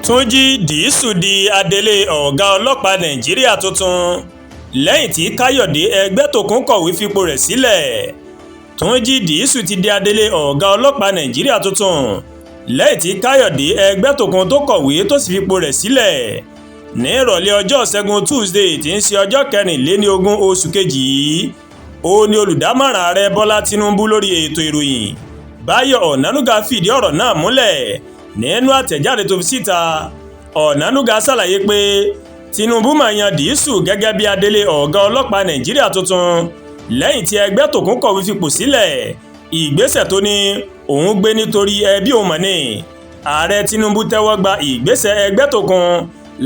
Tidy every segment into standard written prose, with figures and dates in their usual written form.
Tunji Disu Di Adelé ọ̀gá ọlọ́pàá Nàìjíríà tuntun lẹ́yìn tí Kayode Egbetokun kọ̀wé fipò rẹ̀ sílẹ̀. Tunji Disu ti di Adelé ọ̀gá ọlọ́pàá Nàìjíríà tuntun lẹ́yìn tí Kayode Egbetokun tó kọ̀wé tó sì fipò rẹ̀ sílẹ̀. Ní ìrọ̀lẹ́ ọjọ́ Ṣẹ́gun Tuesday tí ń ṣe ọjọ́ 24 oṣù kejì yìí, ó ní olùdámọ̀ràn ààrẹ Bọ́lá Tinubu lórí ètò ìròyìn Báyọ̀ Ọ̀nànúgà fìdí ọ̀rọ̀ náà múlẹ̀ nínú àtẹ̀jáde tó fi síta. Ọ̀nànúgà ṣàlàyé pé Tinubu máa yan Disu gẹ́gẹ́ bí Adelé ọ̀gá ọlọ́pàá Nàìjíríà tuntun lẹ́yìn tí Egbetokun kọ̀wé fipò sílẹ̀. Ìgbésẹ̀ tó ní òun gbé nítorí ẹbí òun mọ̀ ni. Ààrẹ Tinubu tẹ́wọ́ gba ìgbésẹ̀ Egbetokun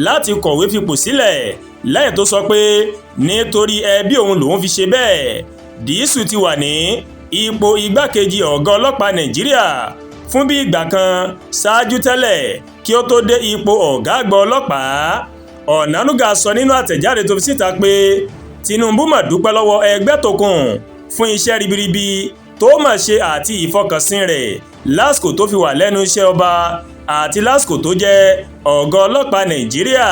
láti kọ̀wé fipò sílẹ̀ lẹ́yìn tó sọ pé nítorí ẹbí òun lòun fi ṣe bẹ́ẹ̀. Disu ti wà ní ipò igbákejì ọ̀gá ọlọ́pàá Nàìjíríà fún bí ìgbà kan ṣáájú tẹ́lẹ̀ kí ó tó dé ipò ọ̀gá àgbà ọlọ́pàá. Ọ̀nànúgà sọ nínú àtẹ̀jáde tó fi síta pé Tinubu mà dúpẹ́ lọ́wọ́ Egbetokun fún iṣẹ́ ribiribi tó mà ṣe àti ìfọkànsìn rẹ̀ lásìkò tó fi wà lẹ́nu iṣẹ́ ọba àti lásìkò tó jẹ́ ọ̀gá ọlọ́pàá Nàìjíríà.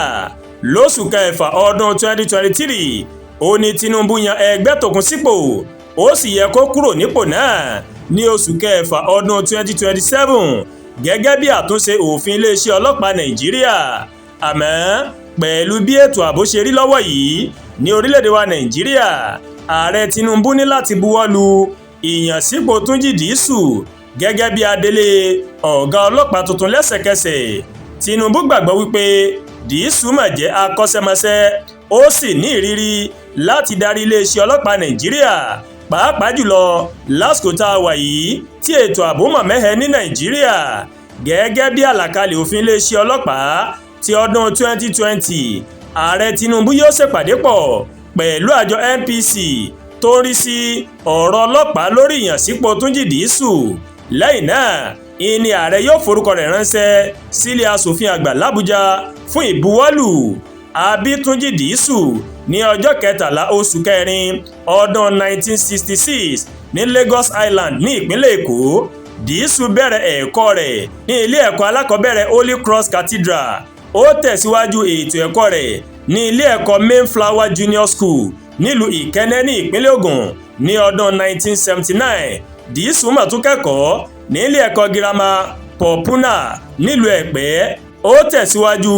Lóṣù kẹfà ọdún 2023 ó ní Tinubu yan Egbetokun sípò, ó sì yẹ kó kúrò nípò náà ní oṣù kẹfà ọdún 2027 gẹ́gẹ́ bí àtúnṣe òfin iléeṣẹ́ ọlọ́pàá Nàìjíríà. Àmọ́ pẹ̀lú bí ètò ààbò ṣe rí lọ́wọ́ yìí ní orílẹ̀-èdè wa Nàìjíríà, ààrẹ Tinubu ní láti buwọ́lu ìyànsípò Tunji Disu gẹ́gẹ́ bí Adelé ọ̀gá ọlọ́pàá tuntun lẹ́sẹ̀kẹsẹ̀. Tinubu gbàgbọ́ wípé Disu mà jẹ́ akọ́ṣẹ́mọṣẹ́, ó sì ní ìrírí láti darí iléeṣẹ́ ọlọ́pàá Nàìjíríà, pàápàá jùlọ lásìkò tá a wà yìí tí ètò ààbò mọ̀ mẹ́hẹ ní Nàìjíríà. Gẹ́gẹ́ bí àlàkalẹ̀ òfin iléeṣẹ́ ọlọ́pàá ti ọdún 2020, ààrẹ Tinubu yóò ṣèpàdé pọ̀ pẹ̀lú àjọ NPC tó ń rí sí ọ̀rọ̀ ọlọ́pàá lórí ìyànsípò Tunji Disu. Lẹ́yìn náà ìní ààrẹ yóò forúkọ rẹ̀ ránṣẹ́ sílé aṣòfin àgbà l'Àbújá fún ìbuwọ́lù. Àbí Tunji Disu ní ọjọ́ 13 oṣù kẹrin ọdún 1966 ní Lagos Island ní ìpínlẹ̀ Èkó. Disu bẹ̀rẹ̀ ẹ̀kọ́ rẹ̀ ní ilé ẹ̀kọ́ alákọ̀ọ́bẹ̀rẹ̀ Holy Cross Cathedral. Ó tẹ̀síwájú ètò ẹ̀kọ́ rẹ̀ ní ilé ẹ̀kọ́ Mayflower Junior School nílùú Ìkẹ́nnẹ́ ní ìpínlẹ̀ Ògùn ní ọdún 1979. Disu mà tún kẹ́kọ̀ọ́ ní ilé ẹ̀kọ́ girama Popuna nílùú Ẹ̀pẹ́. Ó tẹ̀síwájú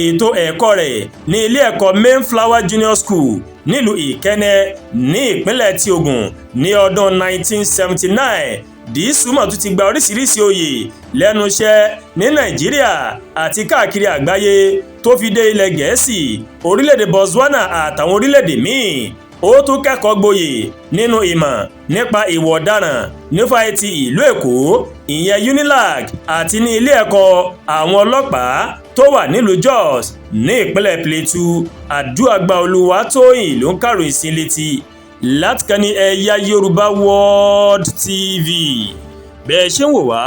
ètò ẹ̀kọ́ rẹ̀ ní ilé ẹ̀kọ́ Mayflower Junior School nílùú Ìkẹ́nnẹ́ ní ìpínlẹ̀ ti Ògùn ní ọdún 1979. Disu mà tún ti gba oríṣiríṣi oyè lẹ́nu iṣẹ́ ní Nàìjíríà àti káàkiri àgbáyé tó fi dé ilẹ̀ Gẹ̀ẹ́sì, orílẹ̀-èdè Botswana àtàwọn orílẹ̀-èdè míì. Ó tún kẹ́kọ̀ọ́ gboyè nínú ìmọ̀ nípa ìwà ọ̀daràn ní fáyẹ̀tì ìlú Èkó, ìyẹn UNILAG, àti ní ilé ẹ̀kọ́ àwọn ọlọ́pàá tó wà nílùú Jos ní ìpínlẹ̀ Plateau. Àdúàgbà Olúwatóyìn ló ń kàròyìn sí létí láti kàn ní ẹ̀yà Yorùbá World TV. Bẹ́ẹ̀ ṣe ń wò wá,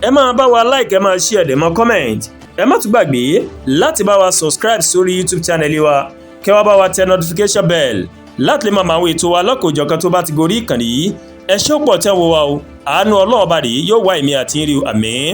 ẹ máa bá wa like, ẹ máa share, ẹ dẹ̀ máa comment. Ẹ má tún gbàgbé láti bá wa subscribe sórí YouTube channel wa, kẹ́ wá bá wa tẹ notification bell láti lè máa máa wo ètò wa lọ́kọ̀ọ́jọ̀kan tó bá ti gorí ìkànnì yìí. Ẹ ṣé pọ̀ tẹ́ ń wò wá o, àánú Ọlọ́run bá rèé yóò wá èmi àti yín rí o, àmín.